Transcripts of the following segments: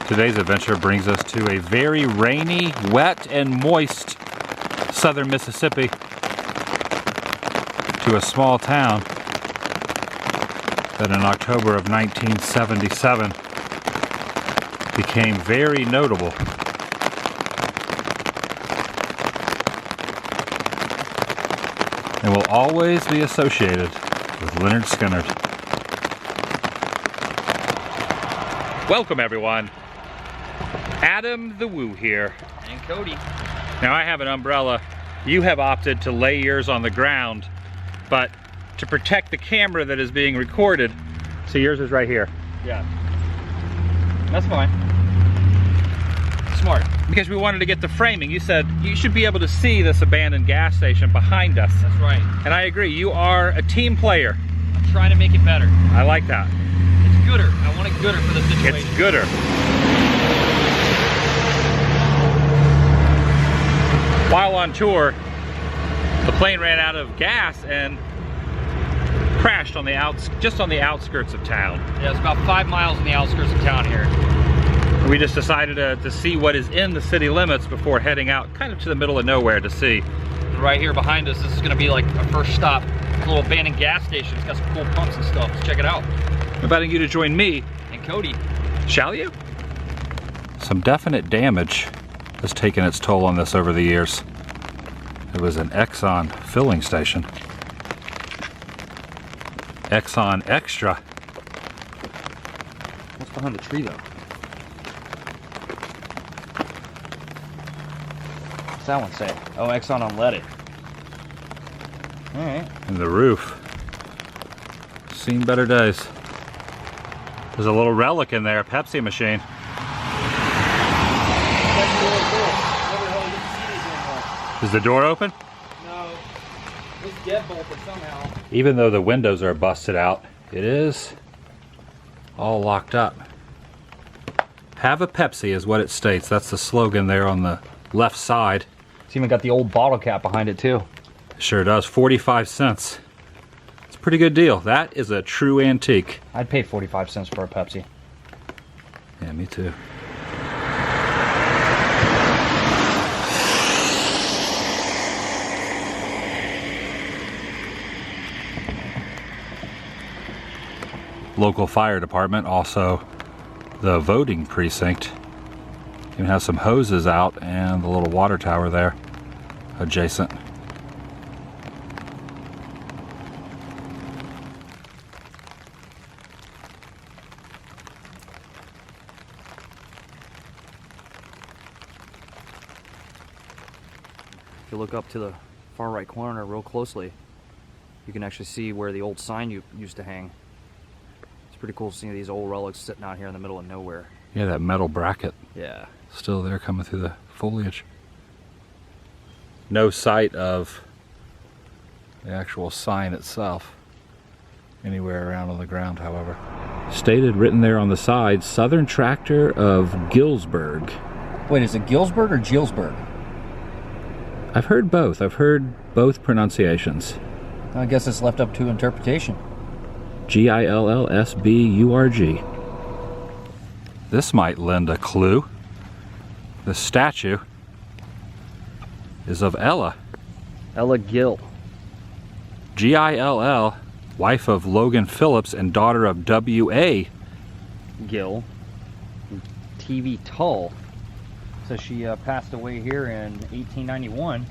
Today's adventure brings us to a very rainy, wet, and moist southern Mississippi, to a small town that in October of 1977 became very notable. And will always be associated with Lynyrd Skynyrd. Welcome everyone. Adam the Woo here. And Cody. Now I have an umbrella. You have opted to lay yours on the ground, but to protect the camera that is being recorded, so yours is right here. Yeah. That's fine. Smart. Because we wanted to get the framing. You said you should be able to see this abandoned gas station behind us. That's right. And I agree, you are a team player. I'm trying to make it better. I like that. It's gooder. I want it gooder for the situation. It's gooder. While on tour, the plane ran out of gas and crashed on the just on the outskirts of town. Yeah, it's about 5 miles in the outskirts of town here. We just decided to see what is in the city limits before heading out kind of to the middle of nowhere to see. And right here behind us, this is gonna be like a first stop. A little abandoned gas station. It's got some cool pumps and stuff. Let's check it out. I'm inviting you to join me. And Cody. Shall you? Some definite damage has taken its toll on this over the years. It was an Exxon filling station. Exxon Extra. What's behind the tree though? What's that one say? Oh, Exxon unleaded. Alright. And the roof. Seen better days. There's a little relic in there, a Pepsi machine. That's really cool. Never hell you can see these anymore. Is the door open? No. It's deadbolted somehow. Even though the windows are busted out, it is all locked up. Have a Pepsi is what it states. That's the slogan there on the left side. It's even got the old bottle cap behind it too. Sure does. 45 cents. It's a pretty good deal. That is a true antique. I'd pay 45 cents for a Pepsi. Yeah, me too. Local fire department, also the voting precinct. Even has some hoses out and the little water tower there adjacent. If you look up to the far right corner real closely, you can actually see where the old sign used to hang. It's pretty cool seeing these old relics sitting out here in the middle of nowhere. Yeah, that metal bracket. Yeah. Still there coming through the foliage. No sight of the actual sign itself anywhere around on the ground, however. Stated, written there on the side, Southern Tractor of Gillsburg. Wait, is it Gillsburg or Gillsburg? I've heard both. I've heard both pronunciations. I guess it's left up to interpretation. Gillsburg. This might lend a clue. The statue is of Ella. Ella Gill. Gill, wife of Logan Phillips and daughter of W.A. Gill. TV Tull. So she passed away here in 1891.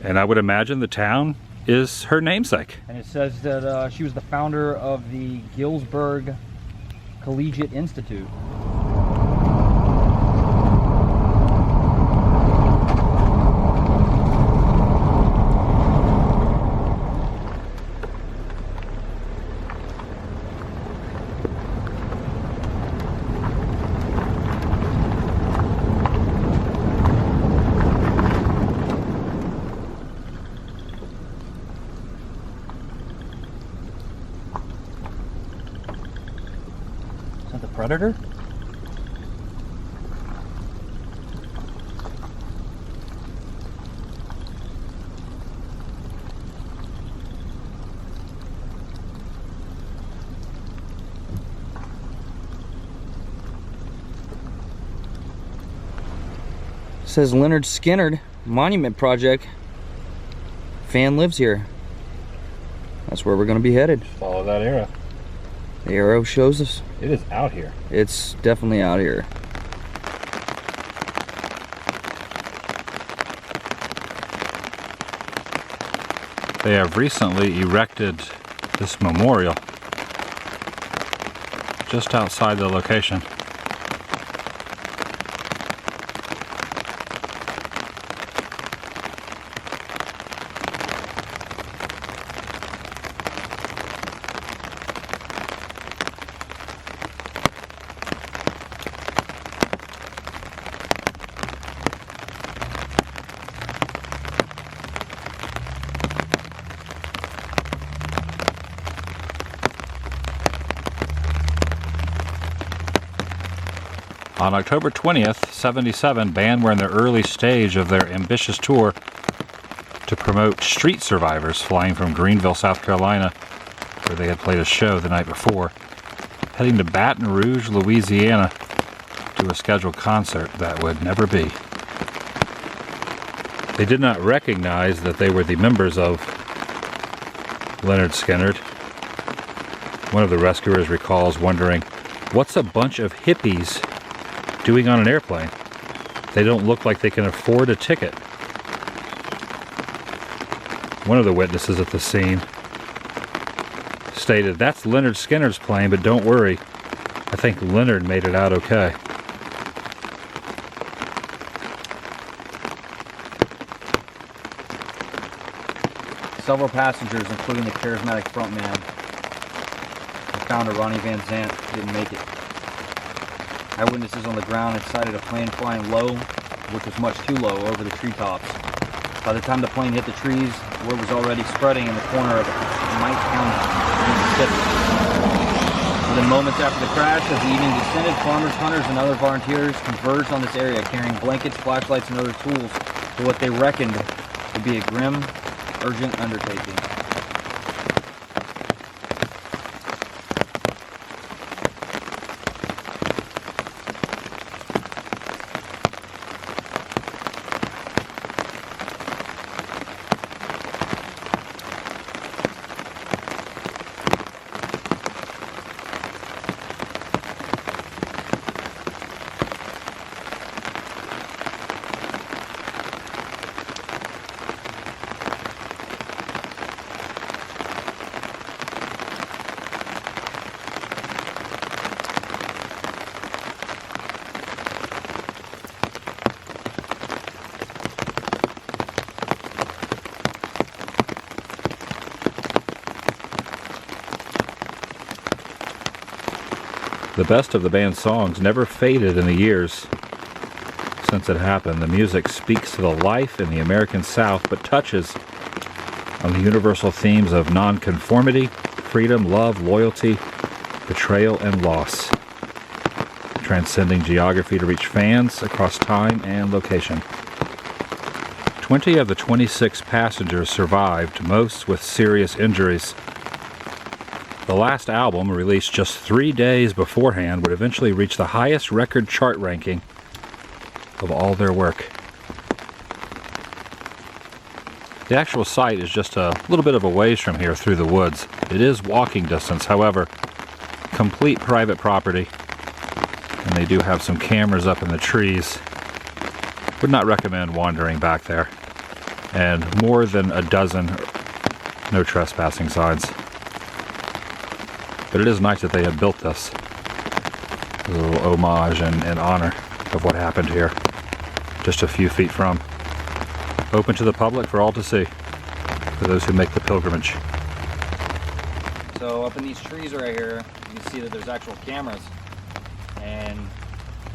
And I would imagine the town is her namesake. And it says that she was the founder of the Gillsburg Collegiate Institute. Is that the Predator? says Lynyrd Skynyrd Monument Project. Fan lives here. That's where we're going to be headed. Follow that arrow. The arrow shows us. It is out here. It's definitely out here. They have recently erected this memorial just outside the location. On October 20th, '77, band were in the early stage of their ambitious tour to promote Street Survivors, flying from Greenville, South Carolina, where they had played a show the night before, heading to Baton Rouge, Louisiana, to a scheduled concert that would never be. They did not recognize that they were the members of Lynyrd Skynyrd. One of the rescuers recalls wondering, "What's a bunch of hippies doing on an airplane? They don't look like they can afford a ticket." One of the witnesses at the scene stated, "That's Lynyrd Skynyrd's plane, but don't worry, I think Lynyrd made it out okay." Several passengers, including the charismatic frontman, and founder Ronnie Van Zant, didn't make it. Eyewitnesses on the ground had sighted a plane flying low, which was much too low, over the treetops. By the time the plane hit the trees, word was already spreading in the corner of Mike County, Mississippi. Within moments after the crash, as the evening descended, farmers, hunters, and other volunteers converged on this area, carrying blankets, flashlights, and other tools for what they reckoned would be a grim, urgent undertaking. The best of the band's songs never faded in the years since it happened. The music speaks to the life in the American South, but touches on the universal themes of nonconformity, freedom, love, loyalty, betrayal, and loss, transcending geography to reach fans across time and location. 20 of the 26 passengers survived, most with serious injuries. The last album, released just 3 days beforehand, would eventually reach the highest record chart ranking of all their work. The actual site is just a little bit of a ways from here through the woods. It is walking distance, however, complete private property, and they do have some cameras up in the trees. Would not recommend wandering back there. And more than a dozen no trespassing signs. But it is nice that they have built this. A little homage and honor of what happened here. Just a few feet from. Open to the public for all to see. For those who make the pilgrimage. So up in these trees right here, you can see that there's actual cameras. And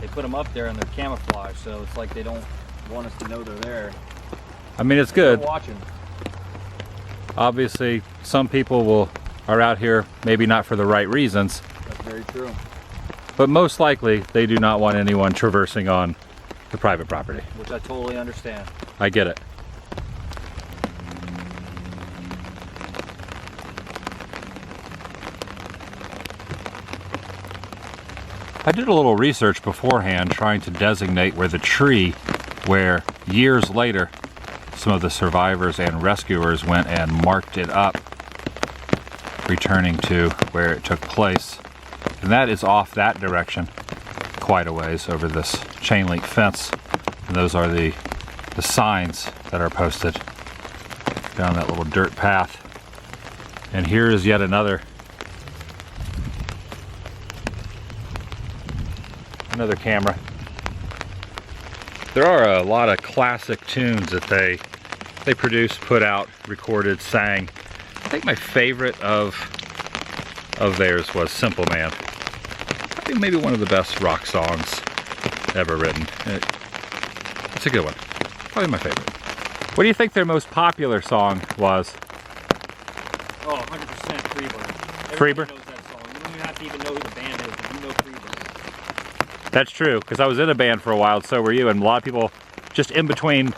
they put them up there and they're camouflaged. So it's like they don't want us to know they're there. I mean, it's good. They're watching. Obviously, some people are out here, maybe not for the right reasons. That's very true. But most likely, they do not want anyone traversing on the private property. Which I totally understand. I get it. I did a little research beforehand trying to designate where the tree where years later some of the survivors and rescuers went and marked it up, returning to where it took place. And that is off that direction quite a ways over this chain link fence. And those are the signs that are posted down that little dirt path. And here is yet another camera. There are a lot of classic tunes that they produced, put out, recorded, sang. I think my favorite of theirs was Simple Man. I think maybe one of the best rock songs ever written. It's a good one. Probably my favorite. What do you think their most popular song was? Oh, 100% Freebird. Freebird? Everybody knows that song. You don't even have to even know who the band is, but you know Freebird. That's true, because I was in a band for a while, so were you, and a lot of people just in between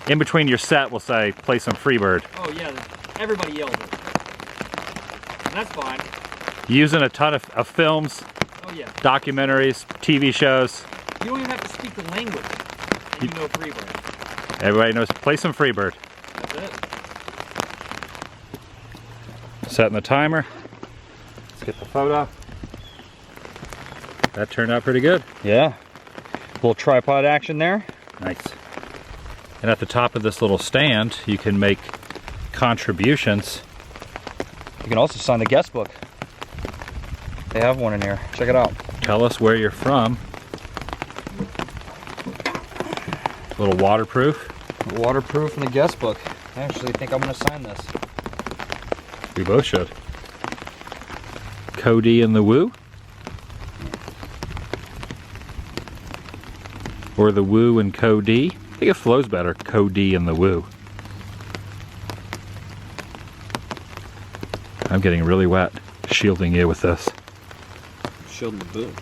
your set will say, play some Freebird. Oh yeah, everybody yells it. And that's fine. Using a ton of films, Oh yeah. documentaries, TV shows. You don't even have to speak the language, and you know Freebird. Everybody knows, play some Freebird. That's it. Setting the timer. Let's get the photo. That turned out pretty good. Yeah. Little tripod action there. Nice. And at the top of this little stand, you can make contributions. You can also sign the guest book. They have one in here. Check it out. Tell us where you're from. A little waterproof. Waterproof in the guest book. I actually think I'm going to sign this. We both should. Cody and the Woo? Or the Woo and Cody? I think it flows better, Cody and the Woo. I'm getting really wet, shielding you with this. Shielding the boot.